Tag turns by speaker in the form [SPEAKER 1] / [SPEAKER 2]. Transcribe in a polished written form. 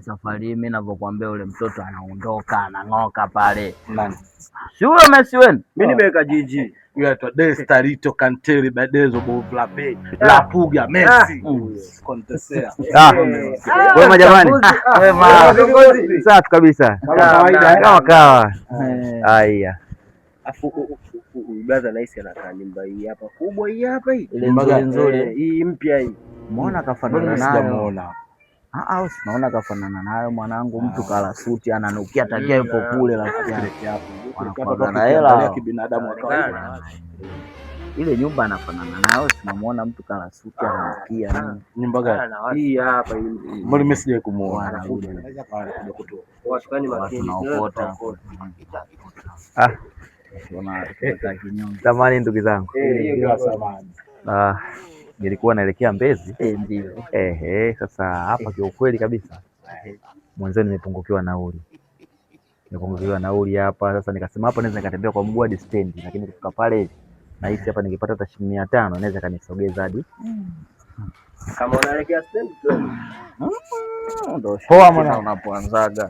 [SPEAKER 1] Safari hii mimi ninavyokuambia ule mtoto anaondoka anang'oka pale.
[SPEAKER 2] Nani?
[SPEAKER 1] Si huyo Messi wenu?
[SPEAKER 2] Mimi nimeweka jiji. Yule atu Destarito Canteri Badezo Bovlape. La Puga Messi. Kontesea.
[SPEAKER 3] Wema jamani. Wema. Safi kabisa.
[SPEAKER 2] Kama kawaida
[SPEAKER 3] Kama kawa. Haya.
[SPEAKER 2] Afu brother nice anakaa nyumba hii hapa kubwa hii hapa hii.
[SPEAKER 1] Ile nzuri.
[SPEAKER 2] Hii mpya hii.
[SPEAKER 1] Muona kafanana nayo. Unaona kafanana nayo mwanangu, mtu kala suti ananukia takia yupo kule rafiki yake. Anakuwa hela
[SPEAKER 2] kibinadamu wa kawaida.
[SPEAKER 1] Ile nyumba anafanana nayo, tunamuona mtu kala suti ananukia nini.
[SPEAKER 2] Nyumba gani? Hii hapa hii. Mbona mimi sije kumuona. Anaweza pale kuja kutoa. Washikani makini.
[SPEAKER 1] Tunaokota.
[SPEAKER 3] Samahani ndugu zangu.
[SPEAKER 2] Samahani.
[SPEAKER 3] Nilikuwa naelekea Mbezi.
[SPEAKER 1] Ndio.
[SPEAKER 3] Sasa hapa kiukweli kabisa mwanzo nimepungukiwa nauli hapa. Sasa nikasema hapa naweza nikatembea kwa mguu hadi stendi, lakini kufika pale nahisi hapa ningepata hata shilingi 500 naweza kanisogeza hadi.
[SPEAKER 2] Kama unaelekea stendi tu.
[SPEAKER 1] Ndio poa mwana unapoanzaga.